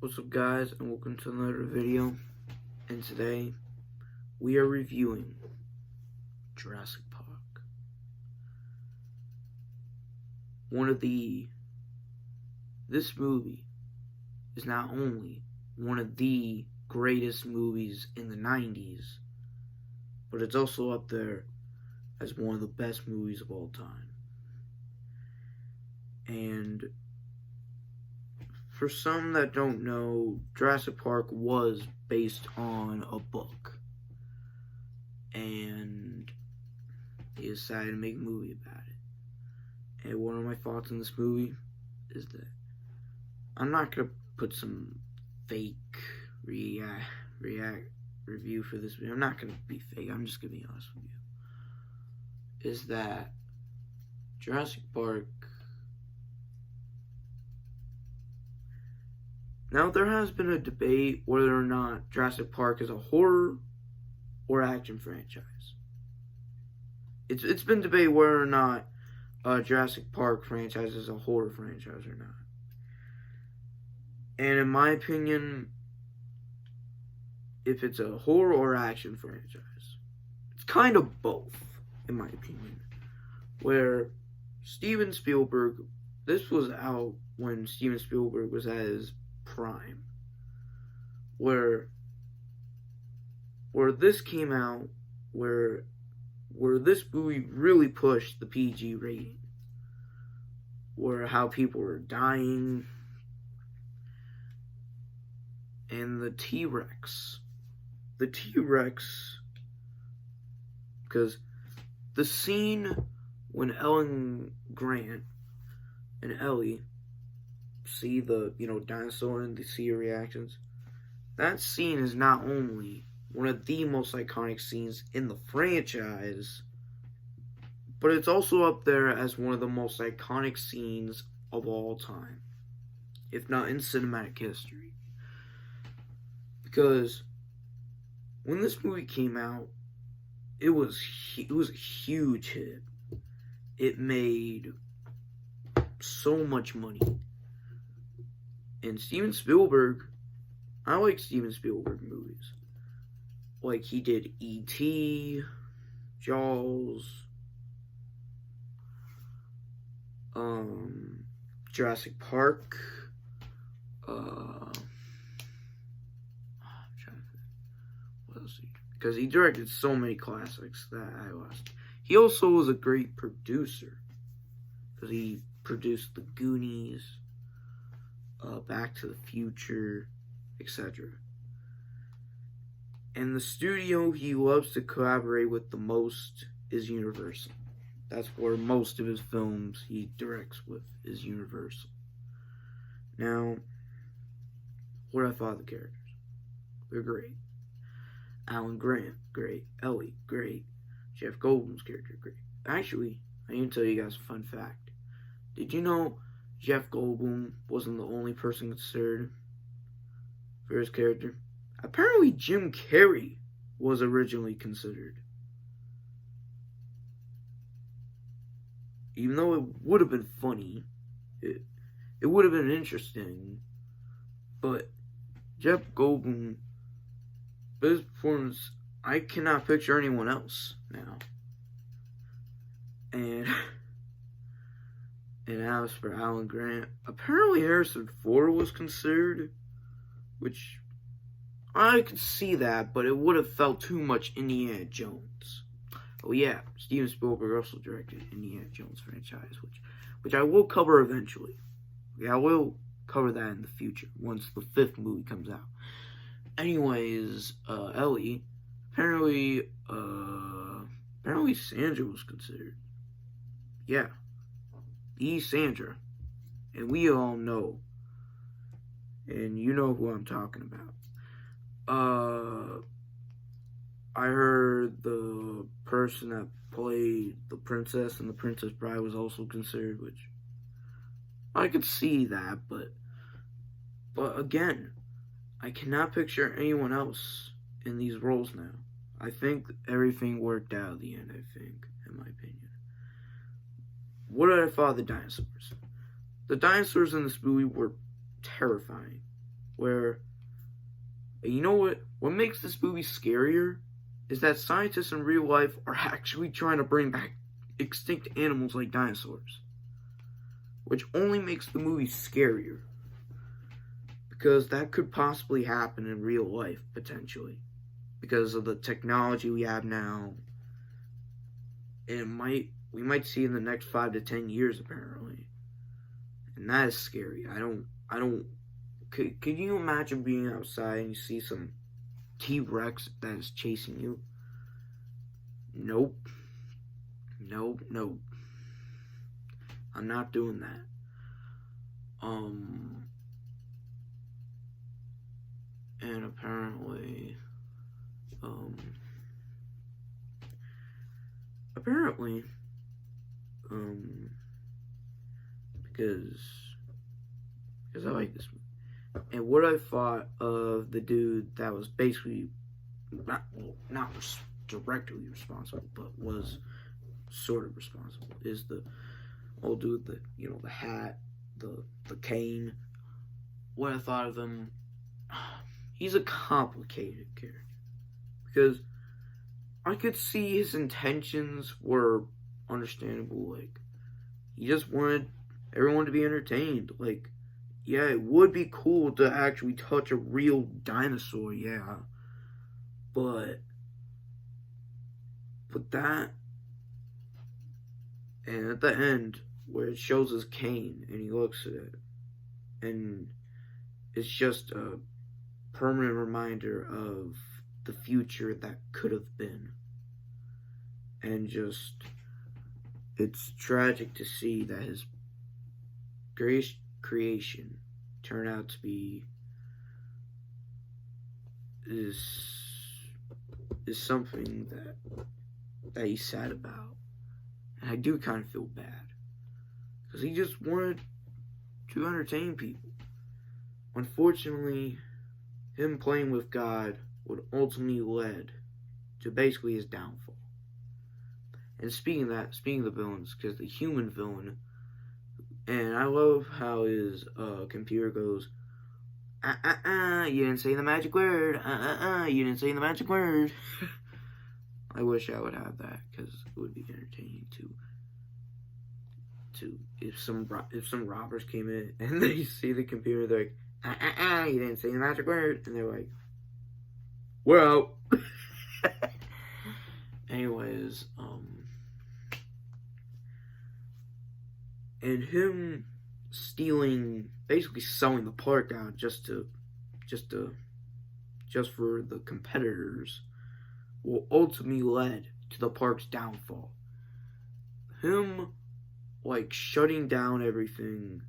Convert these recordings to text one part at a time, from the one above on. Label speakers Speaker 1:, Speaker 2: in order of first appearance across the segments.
Speaker 1: What's up, guys, and welcome to another video. And today we are reviewing Jurassic Park. This movie is not only one of the greatest movies in the 90s, but it's also up there as one of the best movies of all time. And for some that don't know, Jurassic Park was based on a book. And they decided to make a movie about it. And one of my thoughts on this movie is that I'm not going to put some fake review for this video. I'm not going to be fake. I'm just going to be honest with you. Is that Jurassic Park... Now, there has been a debate whether or not Jurassic Park is a horror or action franchise. It's been debated whether or not Jurassic Park franchise is a horror franchise or not. And in my opinion, if it's a horror or action franchise, it's kind of both, in my opinion. Where Steven Spielberg, this was out when Steven Spielberg was at his prime, where this came out, where this movie really pushed the PG rating, where how people were dying, and the T-Rex, because the scene when Ellen Grant and Ellie see the, dinosaur and they see your reactions. That scene is not only one of the most iconic scenes in the franchise, but it's also up there as one of the most iconic scenes of all time, if not in cinematic history. Because when this movie came out, it was a huge hit. It made so much money. And Steven Spielberg, I like Steven Spielberg movies. Like, he did E.T., Jaws, Jurassic Park, I'm trying to think, what else he did? Because he directed so many classics that I lost. He also was a great producer, because he produced The Goonies, Back to the Future, etc. And the studio he loves to collaborate with the most is Universal. That's where most of his films he directs with, is Universal. Now, what I thought of the characters? They're great. Alan Grant, great. Ellie, great. Jeff Goldblum's character, great. Actually, I need to tell you guys a fun fact. Did you know Jeff Goldblum wasn't the only person considered for his character? Apparently, Jim Carrey was originally considered. Even though it would have been funny, it would have been interesting, but Jeff Goldblum, his performance, I cannot picture anyone else now. And as for Alan Grant, apparently Harrison Ford was considered, which I could see that, but it would have felt too much Indiana Jones. Oh yeah, Steven Spielberg also directed Indiana Jones franchise, which I will cover eventually. Okay, I will cover that in the future, once the 5th movie comes out. Anyways, Ellie, apparently Sandra was considered. Yeah. Sandra, and we all know, and you know who I'm talking about. I heard the person that played the princess and the Princess Bride was also considered, which I could see that, but again, I cannot picture anyone else in these roles now. I think everything worked out at the end, I think, in my opinion. What did I thought of the dinosaurs? The dinosaurs in this movie were terrifying. where, you know what makes this movie scarier is that scientists in real life are actually trying to bring back extinct animals like dinosaurs, which only makes the movie scarier, because that could possibly happen in real life, potentially, because of the technology we have now, and we might see in the next 5 to 10 years, apparently, and that is scary. Could you imagine being outside and you see some T-Rex that is chasing you? Nope. I'm not doing that. And apparently, because I like this movie. And what I thought of the dude that was basically not directly responsible, but was sort of responsible, is the old dude, the hat, the cane. What I thought of him, he's a complicated character, because I could see his intentions were understandable. Like, he just wanted everyone to be entertained. Like, yeah, it would be cool to actually touch a real dinosaur, yeah. But that, and at the end, where it shows his cane, and he looks at it, and it's just a permanent reminder of the future that could have been. And just, it's tragic to see that his greatest creation turned out to be is something that he's sad about. And I do kind of feel bad, because he just wanted to entertain people. Unfortunately, him playing with God would ultimately lead to basically his downfall. And speaking of the villains, because the human villain, and I love how his computer goes, you didn't say the magic word, you didn't say the magic word. I wish I would have that, because it would be entertaining to if some robbers came in and they see the computer, they're like, you didn't say the magic word, and they're like, we're out. Anyways, and him stealing, basically selling the park out just for the competitors, will ultimately lead to the park's downfall. Him, like, shutting down everything,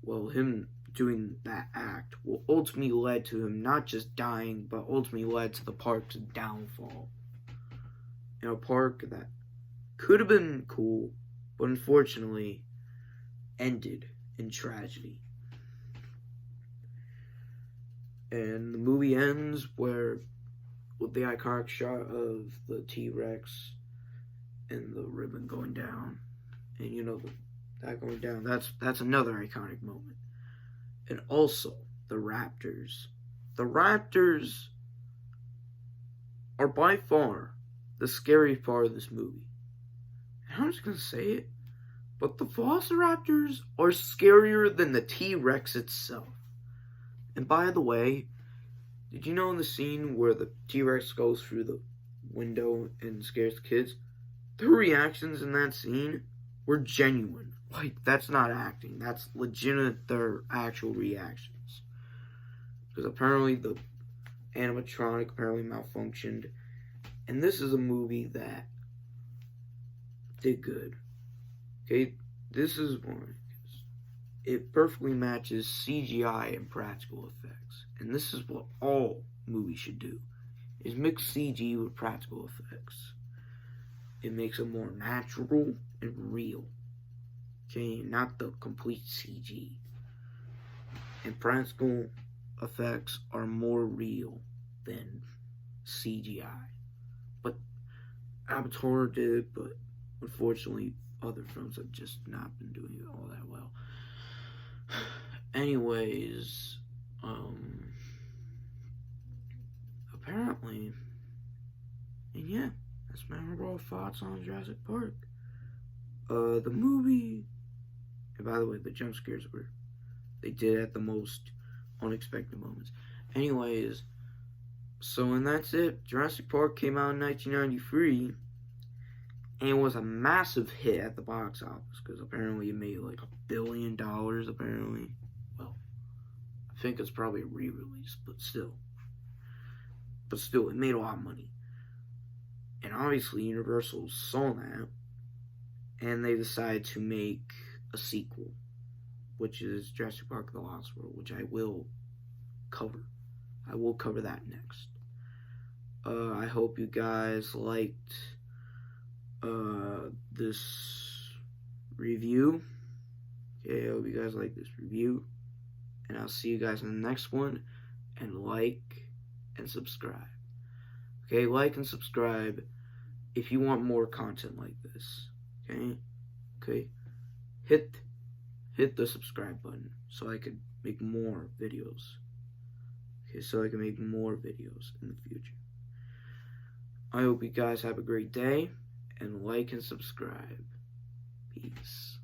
Speaker 1: well, him doing that act will ultimately lead to him not just dying, but ultimately led to the park's downfall. In a park that could have been cool, but unfortunately ended in tragedy. And the movie ends with the iconic shot of the T-Rex and the ribbon going down. And that going down, that's another iconic moment. And also the raptors. The raptors are by far the scariest part of this movie. And I'm just gonna say it, but the velociraptors are scarier than the T-Rex itself. And by the way, did you know in the scene where the T-Rex goes through the window and scares the kids, their reactions in that scene were genuine. Like, that's not acting. That's legitimate, their actual reactions. Because apparently the animatronic malfunctioned. And this is a movie that did good. Okay, this is one. It perfectly matches CGI and practical effects. And this is what all movies should do, is mix CG with practical effects. It makes it more natural and real. Okay, not the complete CG. And practical effects are more real than CGI. But Avatar did, but unfortunately other films have just not been doing it all that well. Anyways, Apparently, and yeah, that's my overall thoughts on Jurassic Park. The movie, and by the way, the jump scares they did at the most unexpected moments. Anyways, and that's it. Jurassic Park came out in 1993 and was a massive hit at the box office because apparently it made like $1 billion. Apparently, well, I think it's probably a re-release, but still, it made a lot of money. And obviously, Universal saw that, and they decided to make a sequel, which is Jurassic Park: The Lost World, which I will cover. I will cover that next. I hope you guys liked this review. Okay, I hope you guys like this review. And I'll see you guys in the next one. And like and subscribe. Okay, like and subscribe if you want more content like this. Okay? Hit the subscribe button so I could make more videos. Okay, so I can make more videos in the future. I hope you guys have a great day, and like and subscribe. Peace.